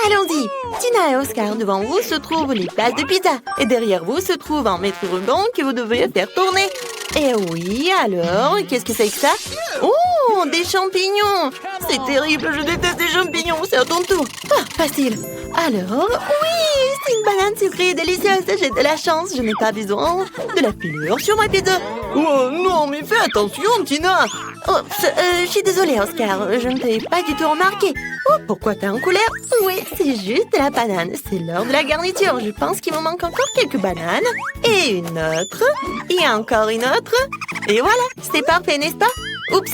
Allons-y. Tina et Oscar, devant vous se trouvent les places de pizza. Et derrière vous se trouve un maître ruban que vous devez faire tourner. Et oui, alors, qu'est-ce que c'est que ça? Oh, des champignons! C'est terrible, je déteste les champignons, c'est à ton tour. Ah, facile. Alors, oui, c'est une banane sucrée et délicieuse. J'ai de la chance, je n'ai pas besoin de la pilule sur ma pizza. Oh non, mais fais attention, Tina. Oh, je suis désolée, Oscar, je ne t'ai pas du tout remarqué. Oh, pourquoi t'es en colère? Oui, c'est juste de la banane. C'est l'heure de la garniture. Je pense qu'il me manque encore quelques bananes. Et une autre. Et encore une autre. Et voilà, c'est parfait, n'est-ce pas? Oups,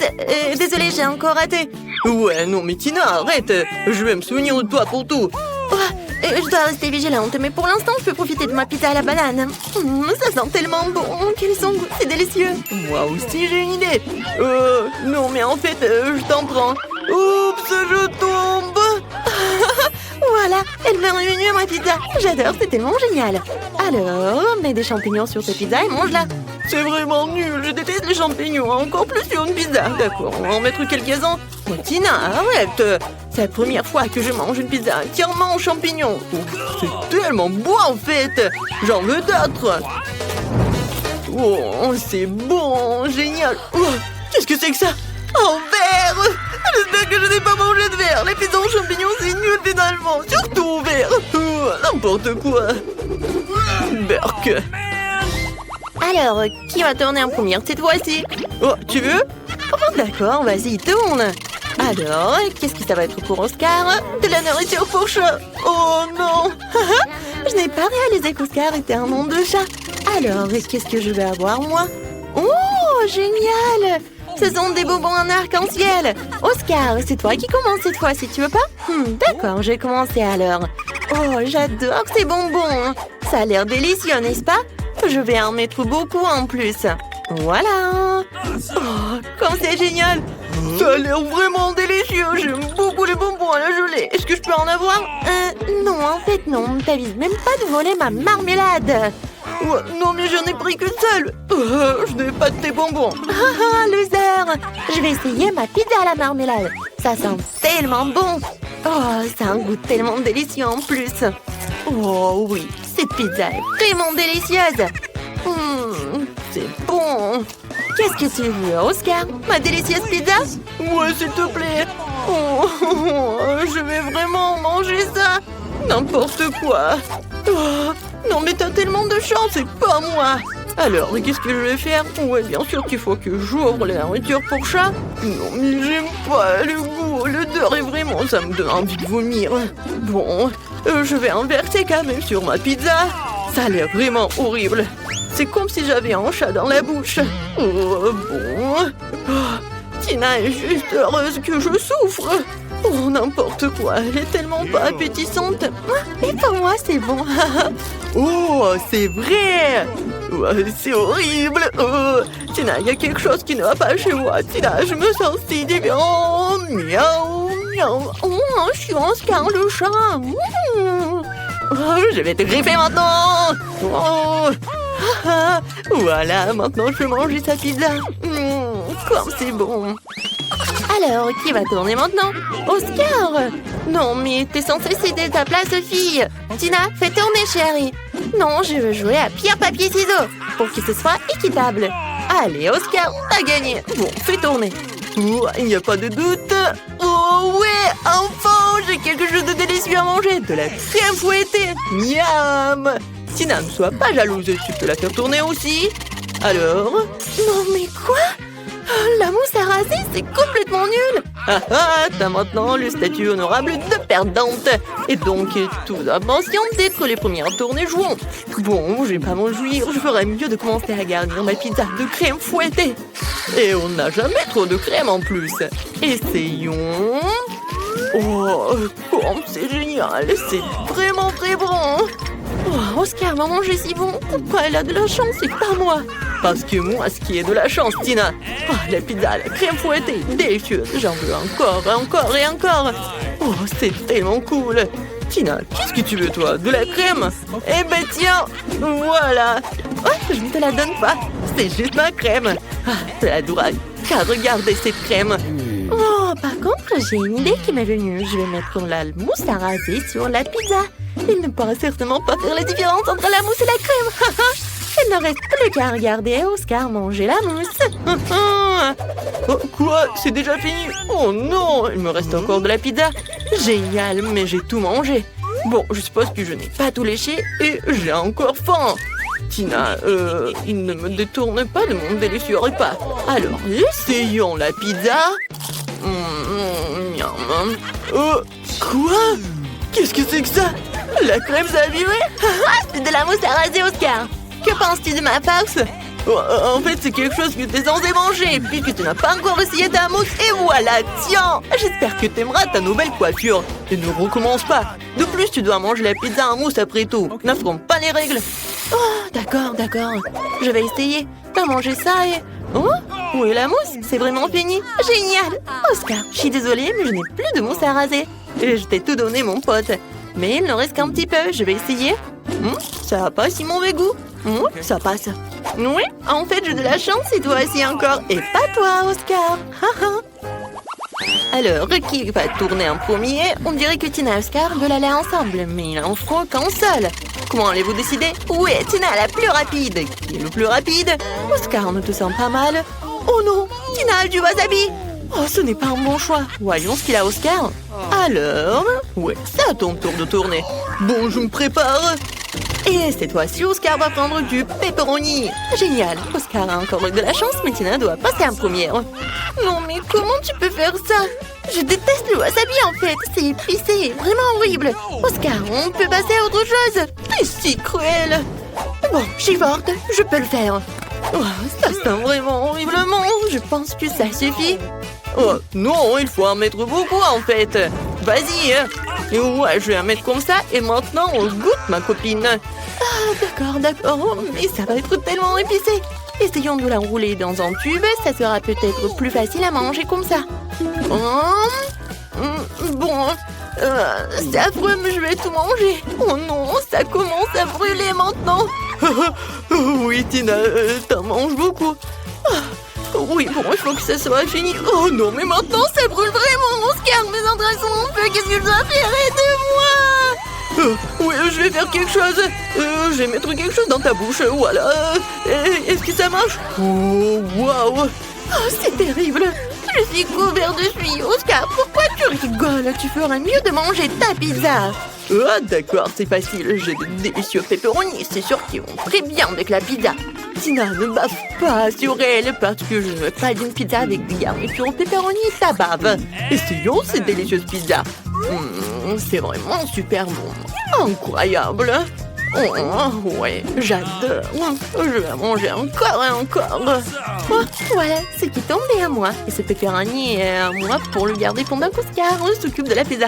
désolée, j'ai encore raté. Ouais, non, mais Tina, arrête. Je vais me souvenir de toi pour tout. Oh, je dois rester vigilante, mais pour l'instant, je peux profiter de ma pizza à la banane. Ça sent tellement bon. Quel son goût, c'est délicieux. Moi aussi, j'ai une idée. Non, mais en fait, je t'en prends. Oups, je tombe. Voilà, elle m'a revenue ma pizza. J'adore, c'est tellement génial. Alors, mets des champignons sur ta pizza et mange-la. C'est vraiment nul, je déteste les champignons, encore plus sur une pizza. D'accord, on va en mettre quelques-uns. Oh, Tina, arrête. C'est la première fois que je mange une pizza entièrement aux champignons. C'est tellement beau en fait. J'en veux d'autres. Oh, c'est bon, génial. Oh, qu'est-ce que c'est que ça? Un verre. J'espère que je n'ai pas mangé de verre. Les pizzas aux champignons, c'est nul finalement. Surtout au verre. N'importe quoi. Berk. Alors, qui va tourner en première cette fois-ci? Oh, tu veux? Oh, d'accord, vas-y, tourne. Alors, qu'est-ce que ça va être pour Oscar? De la nourriture pour chat. Oh non. Je n'ai pas réalisé qu'Oscar était un nom de chat. Alors, qu'est-ce que je vais avoir, moi? Oh, génial! Ce sont des bonbons en arc-en-ciel. Oscar, c'est toi qui commence cette fois, si tu veux pas? D'accord, je vais commencer alors. Oh, j'adore ces bonbons. Ça a l'air délicieux, n'est-ce pas? Je vais en mettre beaucoup en plus. Voilà. Oh, comme c'est génial. Ça a l'air vraiment délicieux. J'aime beaucoup les bonbons à la gelée. Est-ce que je peux en avoir? Non, en fait, non. T'avises même pas de voler ma marmelade. Ouais, non, mais j'en ai pris qu'une seule. Je n'ai pas de tes bonbons. Ah, loser. Je vais essayer ma pizza à la marmelade. Ça sent tellement bon. Oh, ça a un goût tellement délicieux en plus. Oh oui, cette pizza est vraiment délicieuse. C'est bon. Qu'est-ce que tu veux, Oscar? Ma délicieuse pizza? Ouais, s'il te plaît. Je vais vraiment manger ça. N'importe quoi. Oh, non, mais t'as tellement de chance, c'est pas moi. Alors, qu'est-ce que je vais faire? Ouais, bien sûr qu'il faut que j'ouvre la nourriture pour chat. Non, mais j'aime pas le goût. L'odeur est vraiment... Ça me donne envie de vomir. Bon, je vais inverser quand même sur ma pizza. Ça a l'air vraiment horrible. C'est comme si j'avais un chat dans la bouche. Oh, bon. Oh, Tina est juste heureuse que je souffre. Oh, n'importe quoi. Elle est tellement pas appétissante. Et pour moi, c'est bon. Oh, c'est vrai. Ouais, c'est horrible. Oh, Tina, il y a quelque chose qui ne va pas chez moi. Tina, je me sens si différent. Miaou, miaou. Oh, je suis Oscar le chat. Oh, je vais te griffer maintenant. Oh. Voilà, maintenant je peux manger sa pizza. Comme c'est bon. Alors, qui va tourner maintenant? Oscar! Non, mais t'es censée céder ta place, fille. Tina, fais tourner, chérie. Non, je veux jouer à pierre, papier, ciseaux pour que ce soit équitable. Allez, Oscar, t'as gagné. Bon, fais tourner. Oh, il n'y a pas de doute. Oh ouais, enfin, j'ai quelque chose de délicieux à manger. De la crème fouettée. Miam. Tina, ne sois pas jalouse. Tu peux la faire tourner aussi. Alors? Non, mais quoi? La mousse à raser, c'est complètement nul. Ah ah, t'as maintenant le statut honorable de perdante. Et donc, tout impatient d'être les premiers à tourner jouons. Bon, je vais pas m'en jouir. Je ferais mieux de commencer à garnir ma pizza de crème fouettée. Et on n'a jamais trop de crème en plus. Essayons. Oh, comme c'est génial. C'est vraiment très bon. Oh, Oscar m'a mangé si bon. Pourquoi elle a de la chance et pas moi? Parce que moi, ce qui est de la chance, Tina. Oh, la pizza à la crème fouettée, délicieuse. J'en veux encore, encore et encore. Oh, c'est tellement cool. Tina, qu'est-ce que tu veux, toi? De la crème? Eh ben tiens, voilà. Oh, je ne te la donne pas. C'est juste ma crème. Ah, c'est adorable. Car regardez cette crème. Oh, par contre, j'ai une idée qui m'est venue. Je vais mettre la mousse à raser sur la pizza. Il ne pourra certainement pas faire la différence entre la mousse et la crème. Il ne reste plus qu'à regarder Oscar manger la mousse. Oh, quoi? C'est déjà fini? Oh non, il me reste encore de la pizza. Génial, mais j'ai tout mangé. Bon, je suppose que je n'ai pas tout léché et j'ai encore faim. Tina, il ne me détourne pas de mon délicieux repas. Alors, essayons la pizza. Miam. Quoi? Qu'est-ce que c'est que ça? La crème s'est abîmée? C'est de la mousse à raser, Oscar. Que penses-tu de ma farce? En fait, c'est quelque chose que tu es censé manger, puisque tu n'as pas encore essayé ta mousse, et voilà, tiens! J'espère que tu aimeras ta nouvelle coiffure. Et ne recommence pas. De plus, tu dois manger la pizza en mousse après tout. N'affronte pas les règles. Oh, d'accord. Je vais essayer. T'as mangé ça et... Oh, où est la mousse? C'est vraiment fini. Génial. Oscar, je suis désolée, mais je n'ai plus de mousse à raser. Et je t'ai tout donné, mon pote. Mais il ne reste qu'un petit peu. Je vais essayer. Ça a pas si mauvais goût. Ça passe. Oui, en fait, j'ai de la chance et toi aussi encore. Et pas toi, Oscar. Alors, qui va tourner en premier? On dirait que Tina et Oscar veulent aller ensemble, mais il en faut qu'un seul. Comment allez-vous décider? Oui, Tina la plus rapide. Qui est le plus rapide? Oscar, ne te sens pas mal? Oh non, Tina a du wasabi. Oh, ce n'est pas un bon choix. Voyons ce qu'il a, Oscar. Alors? Ouais, c'est à ton tour de tourner. Bon, je me prépare. Et cette fois-ci, Oscar va prendre du pepperoni. Génial. Oscar a encore eu de la chance, mais Tina doit passer en première. Non, mais comment tu peux faire ça? Je déteste le wasabi, en fait. C'est épicé, vraiment horrible. Oscar, on peut passer à autre chose. C'est si cruel. Bon, je suis forte. Je peux le faire. Oh, ça sent vraiment horriblement. Je pense que ça suffit. Oh, non, il faut en mettre beaucoup, en fait. Vas-y. Et ouais, je vais en mettre comme ça. Et maintenant, on goûte, ma copine. Ah, d'accord. Mais ça va être tellement épicé. Essayons de l'enrouler dans un tube. Ça sera peut-être plus facile à manger comme ça. Bon, c'est affreux, mais je vais tout manger. Oh non, ça commence à brûler maintenant. Oui, Tina, t'en manges beaucoup. Oui, bon, il faut que ça soit fini. Oh non, mais maintenant, ça brûle vraiment. Oscar, mes entrailles sont en feu. Qu'est-ce que je dois faire? Aide-moi. Oui, je vais faire quelque chose. Je vais mettre quelque chose dans ta bouche. Voilà. Est-ce que ça marche? Oh, waouh. Oh, c'est terrible. Je suis couvert de suie. Oscar, pourquoi tu rigoles? Tu ferais mieux de manger ta pizza. Ah, d'accord, c'est facile. J'ai de délicieux pepperoni. C'est sûr qu'ils vont très bien avec la pizza. Tina, ne bave pas sur elle parce que je ne veux pas d'une pizza avec des garnitures au pepperoni et ta bave. Essayons cette délicieuse pizza. C'est vraiment super bon. Incroyable. Oh, ouais, j'adore. Je vais manger encore et encore. Oh, voilà, ce qui tombait à moi. Et ce pepperoni est à moi pour le garder pendant qu'Oscar s'occupe de la pizza.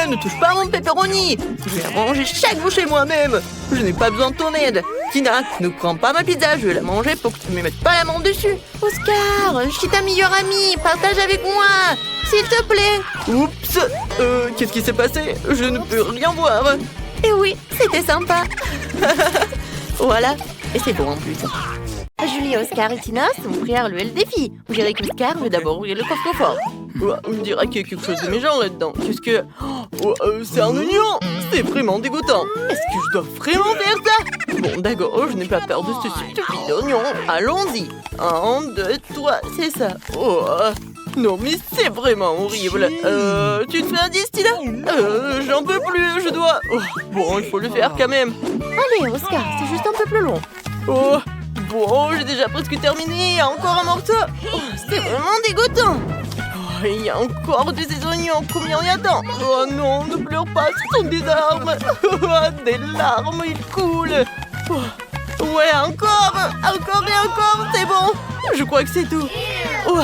Ne touche pas à mon pepperoni. Je vais manger chaque bouchée moi-même. Je n'ai pas besoin de ton aide. Tina, ne prends pas ma pizza. Je vais la manger pour que tu ne me mettes pas la main dessus. Oscar, je suis ta meilleure amie. Partage avec moi, s'il te plaît. Oups. Qu'est-ce qui s'est passé? Je ne peux rien voir. Et oui, c'était sympa. Voilà, et c'est bon en plus. Julie, Oscar et Tina sont prêts à relever le défi. On dirait qu'Oscar veut d'abord ouvrir le coffre-fort. On dirait qu'il y a quelque chose de méchant là-dedans. Qu'est-ce que... c'est un oignon. C'est vraiment dégoûtant. Est-ce que je dois vraiment faire ça? Bon, d'accord, je n'ai pas peur de ce stupide oignon. Allons-y. 1, 2, 3, c'est ça. Oh, non, mais c'est vraiment horrible. Tu te fais un 10, Tina? J'en peux plus, je dois... Oh, bon, il faut le faire quand même. Allez, Oscar, c'est juste un peu plus long. Oh, bon, j'ai déjà presque terminé. Il y a encore un morceau. Oh, c'est vraiment dégoûtant. Oh, il y a encore de ces oignons. Combien il y a tant? Oh non, ne pleure pas, ce sont des larmes. Des larmes, ils coulent. Oh, ouais, encore et encore, c'est bon. Je crois que c'est tout. Oh,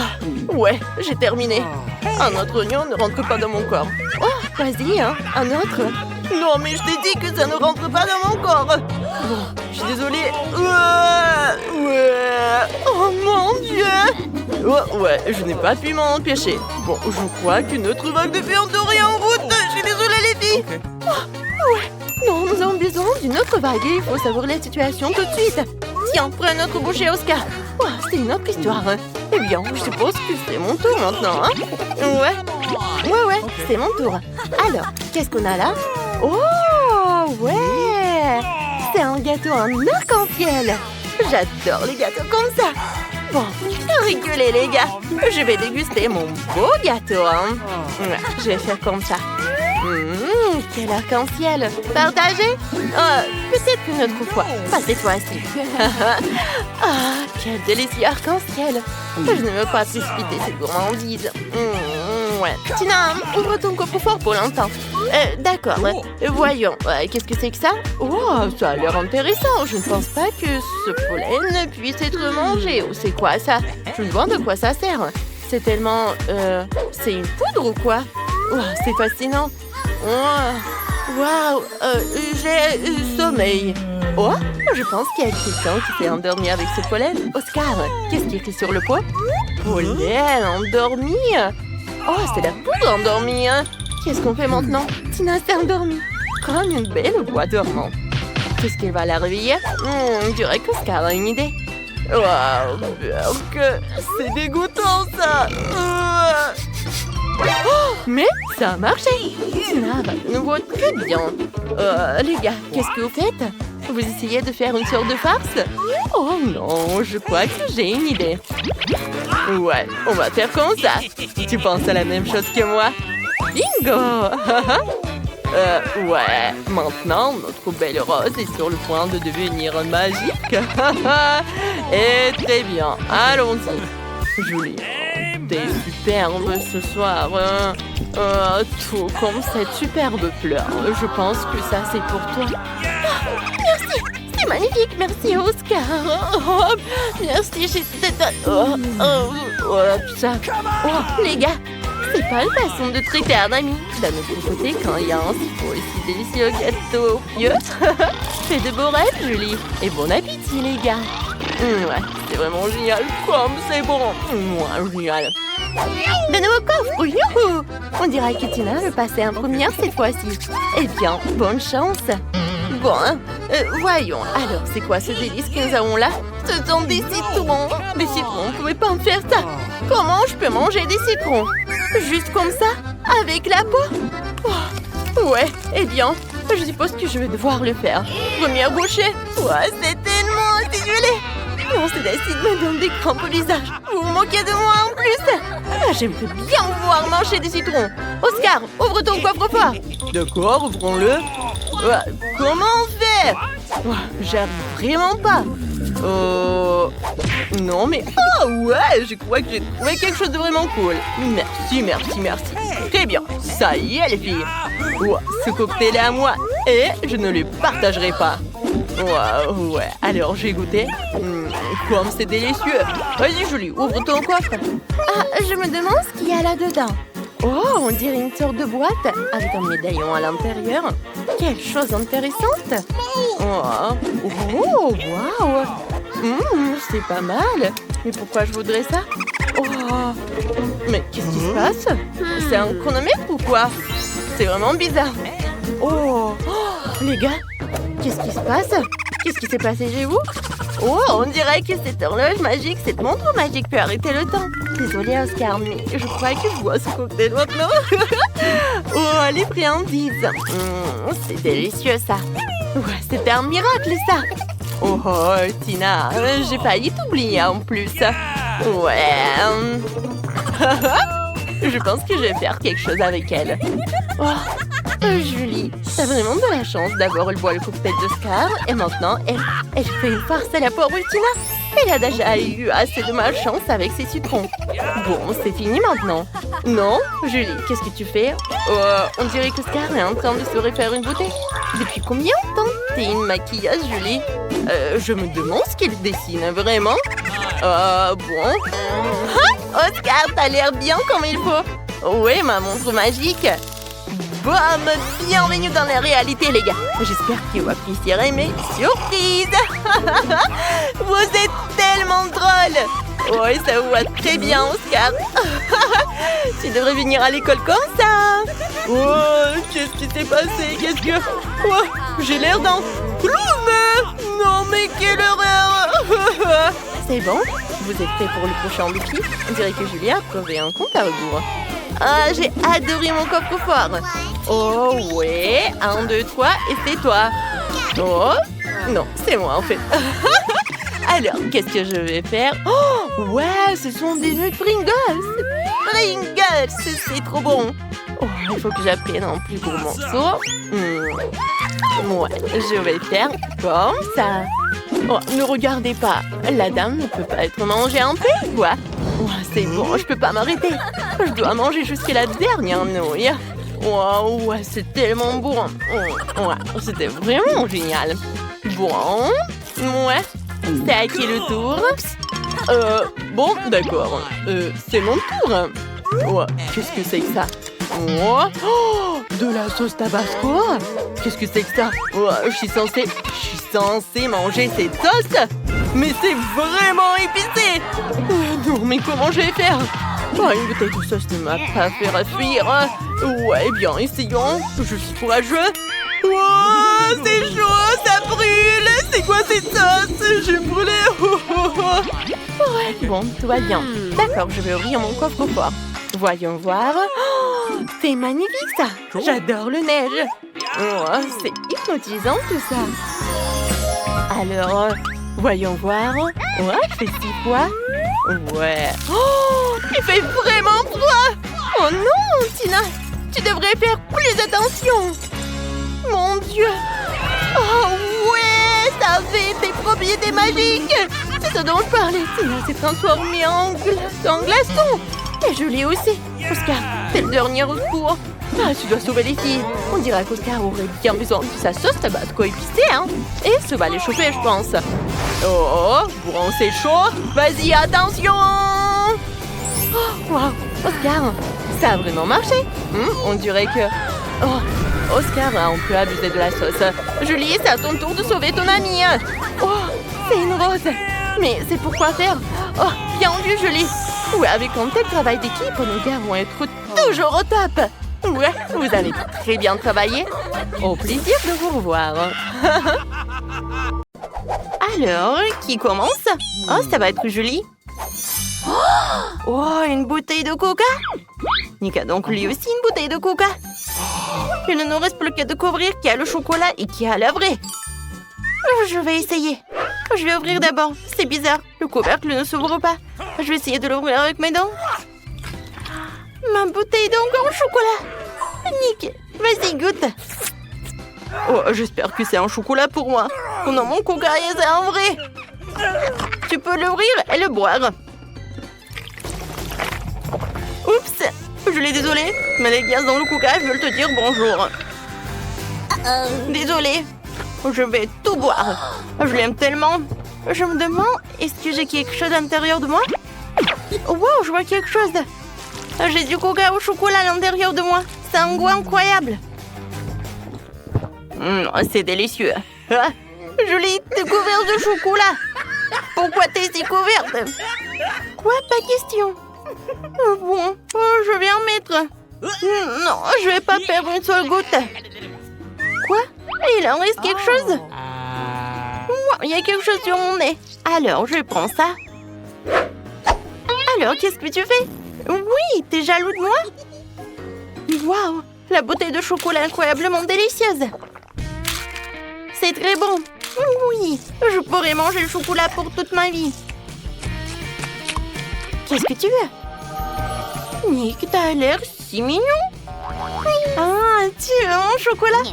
ouais, j'ai terminé. Un autre oignon ne rentre pas dans mon corps. Oh, vas-y, hein, un autre. Non, mais je t'ai dit que ça ne rentre pas dans mon corps. Bon, je suis désolée. Oh mon Dieu. Oh, ouais, je n'ai pas pu m'en empêcher. Bon, je crois qu'une autre vague de viande est en route. Je suis désolée, les filles. Oh, ouais. Non, nous avons besoin d'une autre vague et il faut savoir la situation tout de suite. Tiens, prends un autre bouchée, Oscar. Oh, c'est une autre histoire. Eh bien, je suppose que c'est mon tour maintenant, hein? Ouais, c'est mon tour. Alors, qu'est-ce qu'on a là? Oh, ouais! C'est un gâteau en arc-en-ciel. J'adore les gâteaux comme ça. Bon, rigolez les gars. Je vais déguster mon beau gâteau, hein. Ouais, je vais faire comme ça. Quel arc-en-ciel. Partagez? Peut-être une autre fois. Pas cette fois-ci. Quel délicieux arc-en-ciel. Je ne veux pas précipiter cette gourmandise. Ouais. Tina, ouvre ton coffre-fort pour l'instant. D'accord. Voyons. Qu'est-ce que c'est que ça? Oh, ça a l'air intéressant. Je ne pense pas que ce pollen puisse être mangé. C'est quoi ça? Je me demande de quoi ça sert. C'est tellement... c'est une poudre ou quoi? Oh, c'est fascinant. Waouh, j'ai sommeil. Oh, je pense qu'il y a quelqu'un qui s'est endormi avec ce pollen. Oscar, qu'est-ce qui est écrit sur le pot? Pollen endormi. Oh, c'est la poudre endormie, hein. Qu'est-ce qu'on fait maintenant? Tina s'est endormie, comme une belle boîte dormante. Qu'est-ce qu'elle va la réveiller? Je dirais qu'Oscar a une idée. Waouh, que c'est dégoûtant ça. Oh, mais ça a marché. Tina va de nouveau très bien. Les gars, qu'est-ce que vous faites? Vous essayez de faire une sorte de farce? Oh non, je crois que j'ai une idée. Ouais, on va faire comme ça. Tu penses à la même chose que moi? Bingo! Ouais, maintenant, notre belle rose est sur le point de devenir magique. Et très bien, allons-y. Julie, t'es superbe ce soir. Tout comme cette superbe fleur. Je pense que ça, c'est pour toi. Merci, c'est magnifique. Merci, Oscar. Merci, ça. Oh, les gars, c'est pas une façon de traiter un ami. D'un autre côté, quand il y a un si beau et si délicieux gâteau pieux. Fais de beaux rêves, Julie. Et bon appétit, les gars. Ouais, c'est vraiment génial. Comme c'est bon. Génial. De nouveaux coffres. Youhou! On dirait que Tina veut passer en première cette fois-ci. Eh bien, bonne chance. Bon, voyons. Alors, c'est quoi ce délice que nous avons là? Ce sont des citrons. Des citrons, vous pouvez pas me faire ça. Comment je peux manger des citrons? Juste comme ça? Avec la peau? Oh, ouais, eh bien, je suppose que je vais devoir le faire. Première bouchée. Ouais, c'est tellement acidulé. Non, c'est l'acide me donne des crampes au visage. Vous vous moquez de moi en plus. J'aimerais bien vous voir manger des citrons. Oscar, ouvre ton coffre-fort. D'accord, ouvrons-le. Comment on fait? J'arrive vraiment pas. Non, mais... Oh, ouais, je crois que j'ai trouvé quelque chose de vraiment cool. Merci. Très bien, ça y est, les filles. Ce cocktail est à moi et je ne le partagerai pas. Ouais, alors j'ai goûté. Comme c'est délicieux. Vas-y, Julie, ouvre ton coffre. Je me demande ce qu'il y a là-dedans. Oh, on dirait une sorte de boîte avec un médaillon à l'intérieur. Quelle chose intéressante. Waouh. C'est pas mal. Mais pourquoi je voudrais ça? Mais qu'est-ce qui se passe? C'est un chronomètre ou quoi? C'est vraiment bizarre. Les gars, qu'est-ce qui se passe? Qu'est-ce qui s'est passé chez vous? On dirait que cette horloge magique, cette montre magique peut arrêter le temps. Désolée, Oscar, mais je crois que je bois ce cocktail maintenant. Les friandises. C'est délicieux, ça. Ouais, c'était un miracle, ça. Tina, j'ai failli t'oublier en plus. Ouais. Je pense que je vais faire quelque chose avec elle. Julie, t'as vraiment de la chance d'avoir le cocktail d'Oscar. Et maintenant, elle fait une farce à la pauvre Tina. Elle a déjà eu assez de malchance avec ses citrons. Bon, c'est fini maintenant. Non, Julie, qu'est-ce que tu fais? On dirait qu'Oscar est en train de se refaire une beauté. Depuis combien de temps t'es une maquilleuse, Julie? Je me demande ce qu'il dessine, vraiment. Bon. Oscar, t'as l'air bien comme il faut. Oui, ma montre magique. Bam! Bienvenue dans la réalité, les gars. J'espère que vous apprécierez mes surprises. Vous êtes tellement drôle. Oui, ça vous va très bien, Oscar. Tu devrais venir à l'école comme ça. Qu'est-ce qui s'est passé? Qu'est-ce que... j'ai l'air d'un clown. Non, mais quelle horreur. C'est bon? Vous êtes prêts pour le prochain défi? On dirait que Julie a trouvé un compte à rebours. Ah, j'ai adoré mon coffre-fort. Oh, ouais. 1, 2, 3, et c'est toi. Oh, non, c'est moi en fait. Alors, qu'est-ce que je vais faire? Oh, ouais, ce sont des nœuds de Pringles. Pringles, c'est trop bon. Oh, il faut que j'apprenne un plus gros morceau. Ouais, je vais faire comme ça. Oh, ne regardez pas. La dame ne peut pas être mangée en paix, quoi. Oh, c'est bon, je peux pas m'arrêter. Je dois manger jusqu'à la dernière nouille. Wow, ouais, c'est tellement bon. Ouais, c'était vraiment génial. Bon, ouais. C'est à qui le tour? Bon, d'accord. C'est mon tour. Ouais, qu'est-ce que c'est que ça? Oh, de la sauce tabasco? Qu'est-ce que c'est que ça? Ouais, je suis censée manger cette sauce? Mais c'est vraiment épicé! Non, mais comment je vais faire? Oh, une bouteille de sauce ne m'a pas fait fuir. Ouais, bien, essayons. Je suis courageux. Oh, c'est chaud, ça brûle. C'est quoi cette sauce? J'ai brûlé. Ouais, bon, tout va bien. D'accord, je vais ouvrir mon coffre-fort. Voyons voir. Oh, c'est magnifique ça. J'adore le neige. Oh, c'est hypnotisant tout ça. Alors, voyons voir. Ouais, je fais 6 fois. Ouais. Oh, il fait vraiment froid. Oh non, Tina, tu devrais faire plus attention. Mon Dieu. Oh ouais, ça fait des propriétés magiques. C'est ce dont je parlais. Tina s'est transformée en glaçon. Et je l'ai aussi. Oscar, c'est le dernier recours. Ah, tu dois sauver les filles. On dirait qu'Oscar aurait bien besoin de sa sauce tabasco épicée, hein. Et ça va les chauffer, je pense. Oh, bon, c'est chaud. Vas-y, attention. Oh, wow, Oscar, ça a vraiment marché. On dirait que... Oh, Oscar a un peu abusé de la sauce. Julie, c'est à ton tour de sauver ton amie. Oh, c'est une rose. Mais c'est pour quoi faire? Oh, bien vu, Julie. Ouais, avec un tel travail d'équipe, nos gars vont être toujours au top. Ouais, vous allez très bien travailler. Au plaisir de vous revoir. Alors, qui commence? Oh, ça va être Julie. Oh, une bouteille de coca. Nick a donc lui aussi une bouteille de coca. Il ne nous reste plus qu'à découvrir qui a le chocolat et qui a la vraie. Je vais essayer. Je vais ouvrir d'abord. C'est bizarre, le couvercle ne s'ouvre pas. Je vais essayer de l'ouvrir avec mes dents. Ma bouteille d'encre au chocolat. Nick, vas-y, goûte. Oh, j'espère que c'est un chocolat pour moi. Oh non, mon coca, c'est un vrai. Tu peux l'ouvrir et le boire. Oups, je l'ai désolé, mais les gaz dans le coca veulent te dire bonjour. Désolée, je vais tout boire. Je l'aime tellement. Je me demande, est-ce que j'ai quelque chose à l'intérieur de moi? Oh, wow, je vois quelque chose. J'ai du coca au chocolat à l'intérieur de moi. C'est un goût incroyable. C'est délicieux. Julie, t'es couverte de chocolat. Pourquoi t'es si couverte? Quoi? Pas question. Bon, je vais en mettre. Non, je vais pas perdre une seule goutte. Quoi? Il en reste quelque chose? Il y a quelque chose sur mon nez. Alors, je prends ça. Alors, qu'est-ce que tu fais? Oui, t'es jaloux de moi? Waouh, la bouteille de chocolat incroyablement délicieuse. C'est très bon. Oui, je pourrais manger le chocolat pour toute ma vie. Qu'est-ce que tu veux? Nick, t'as l'air si mignon. Ah, tu veux mon chocolat?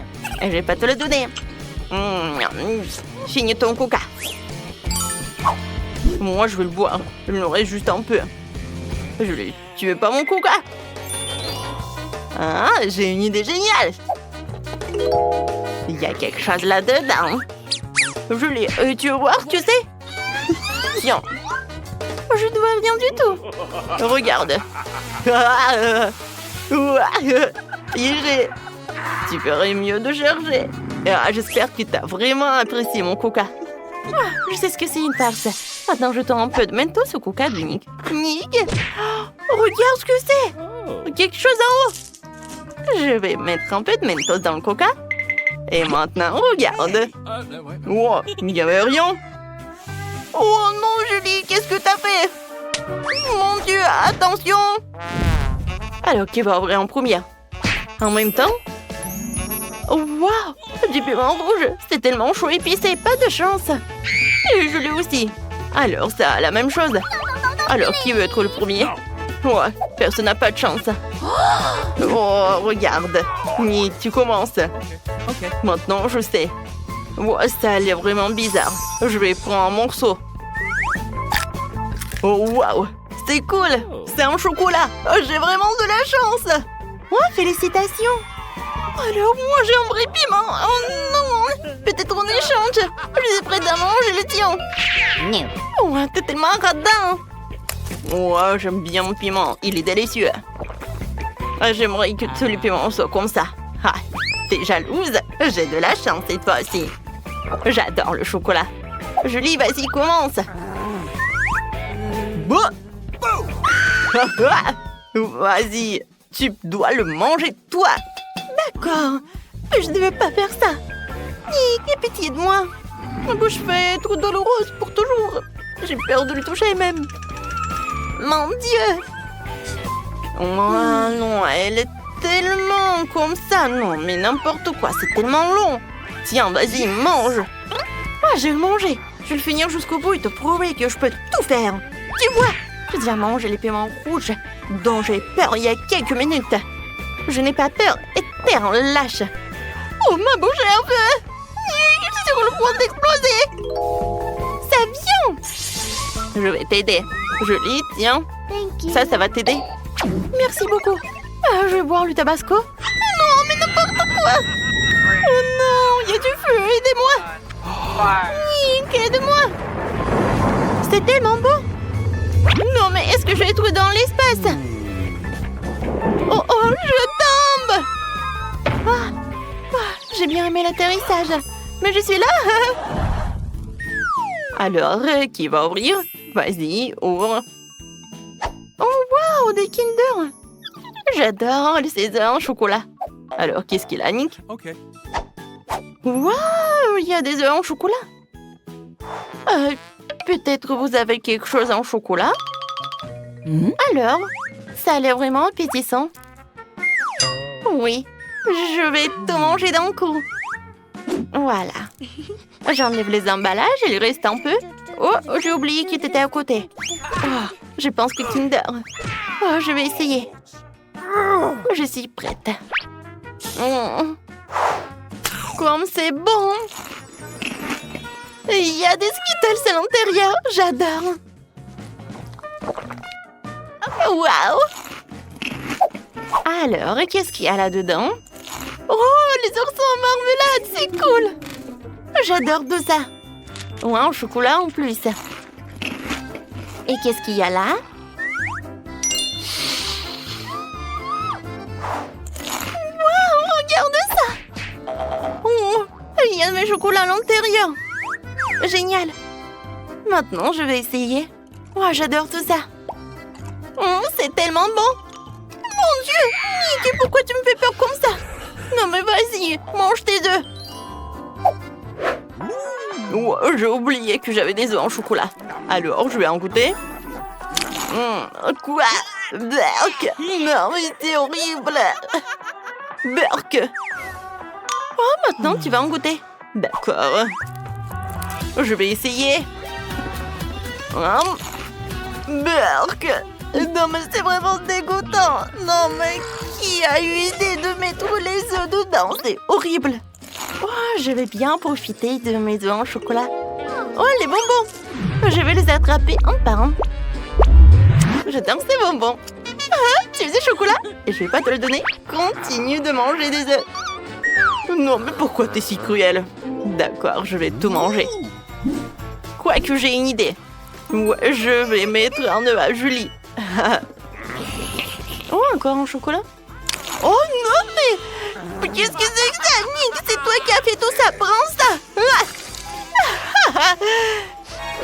Je vais pas te le donner. Finis ton coca. Moi, je veux le boire. Il me reste juste un peu. Julie, tu veux pas mon coca? Ah, j'ai une idée géniale. Il y a quelque chose là-dedans. Julie, tu veux voir, tu sais? Tiens. Je ne vois rien du tout. Regarde. Tu ferais mieux de chercher. J'espère que tu as vraiment apprécié mon coca. Je sais ce que c'est une farce. Maintenant, jetons un peu de mentos au coca de Nick. Nick, regarde ce que c'est. Quelque chose en haut. Je vais mettre un peu de mentos dans le coca. Et maintenant, regarde. Wow, il n'y avait rien. Oh non, Julie, qu'est-ce que t'as fait? Mon Dieu, attention! Alors, qui va ouvrir en première? En même temps? Oh, waouh! Du piment rouge! C'est tellement chaud et épicé, pas de chance! Et je l'ai aussi! Alors, ça, la même chose! Alors, qui veut être le premier? Ouais, personne n'a pas de chance! Oh, regarde! Ni, tu commences! Maintenant, je sais! Ouais, ça a l'air vraiment bizarre! Je vais prendre un morceau! Oh, waouh! C'est cool! C'est un chocolat! Oh, j'ai vraiment de la chance! Oh, félicitations! Alors, moi, j'ai un vrai piment! Oh non! Peut-être en échange! Je suis prête à manger le tien! Oh, t'es tellement radin! Oh, j'aime bien mon piment. Il est délicieux. J'aimerais que tous les piments soient comme ça. Ah, t'es jalouse? J'ai de la chance cette fois-ci. J'adore le chocolat. Julie, vas-y, commence! Bah. Vas-y, tu dois le manger, toi. D'accord, mais je ne devais pas faire ça. Aie pitié de moi. Ma bouche fait trop douloureuse pour toujours. J'ai peur de le toucher même. Mon Dieu. Oh non, elle est tellement comme ça. Non, mais n'importe quoi, c'est tellement long. Tiens, vas-y, mange. Ah, je vais manger. Je vais le finir jusqu'au bout et te prouver que je peux tout faire. Tu vois, j'ai déjà mangé les piments rouges dont j'ai peur il y a quelques minutes. Je n'ai pas peur et t'es un lâche. Oh, ma bouche est un peu... Je suis sur le point d'exploser. Ça vient. Je vais t'aider. Joli, tiens. Ça va t'aider. Merci beaucoup. Je vais boire le tabasco. Non, mais n'importe quoi. Oh non, il y a du feu, aidez-moi. Nick, aide-moi. C'est tellement beau. Non, mais est-ce que je vais être dans l'espace? Oh, je tombe. J'ai bien aimé l'atterrissage. Mais je suis là. Alors, qui va ouvrir? Vas-y, ouvre. Oh, waouh, des Kinder. J'adore les César en chocolat. Alors, qu'est-ce qu'il a, Nick? Waouh, il y a des œufs en chocolat. Peut-être vous avez quelque chose en chocolat? Alors, ça a l'air vraiment appétissant. Oui, je vais tout manger d'un coup. Voilà. J'enlève les emballages, il reste un peu. Oh, j'ai oublié qu'il était à côté. Oh, je pense que Kinder. Oh, je vais essayer. Je suis prête. Comme c'est bon. Il y a des Skittles à l'intérieur. J'adore. Waouh. Alors, qu'est-ce qu'il y a là-dedans? Oh, les oursons en marmelade, c'est cool. J'adore tout ça. Ouais, en chocolat en plus. Et qu'est-ce qu'il y a là? Waouh, regarde ça. Oh, il y a mes chocolats à l'intérieur. Génial. Maintenant, je vais essayer. Oh, j'adore tout ça. C'est tellement bon. Mon Dieu, Nick, pourquoi tu me fais peur comme ça? Non, mais vas-y, mange tes œufs. Oh, j'ai oublié que j'avais des œufs en chocolat. Alors, je vais en goûter. Quoi? Berk. Non, mais c'est horrible. Berk. Oh, maintenant, tu vas en goûter. D'accord. Je vais essayer. Berk. Non, mais c'est vraiment dégoûtant. Non, mais qui a eu l'idée de mettre les œufs dedans? C'est horrible. Oh, je vais bien profiter de mes œufs en chocolat. Oh, les bonbons. Je vais les attraper un par un. J'adore ces bonbons. Tu faisais chocolat? Et je vais pas te le donner. Continue de manger des œufs. Non, mais pourquoi t'es si cruelle? D'accord, je vais tout manger. Quoique j'ai une idée. Ouais, je vais mettre un œuf à Julie. Oh, encore un chocolat? Oh non, mais qu'est-ce que c'est que ça, Nick? C'est toi qui as fait tout ça, prends ça.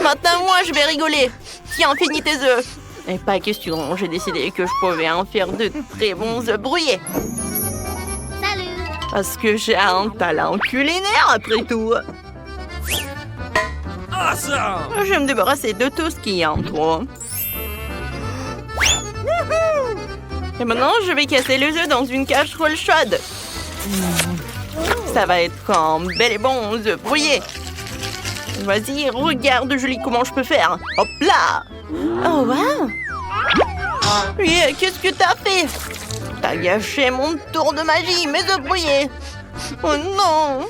Maintenant, moi, je vais rigoler. Tiens, finis tes œufs. Et pas question, j'ai décidé que je pouvais en faire de très bons œufs brouillés. Salut. Parce que j'ai un talent culinaire, après tout. Je vais me débarrasser de tout ce qu'il y a en trop. Et maintenant, je vais casser les œufs dans une casserole chaude. Ça va être comme bel et bon œufs brouillés. Vas-y, regarde, Julie, comment je peux faire. Hop là! Oh, wow! Oui, qu'est-ce que t'as fait? T'as gâché mon tour de magie, mes œufs brouillés. Oh non!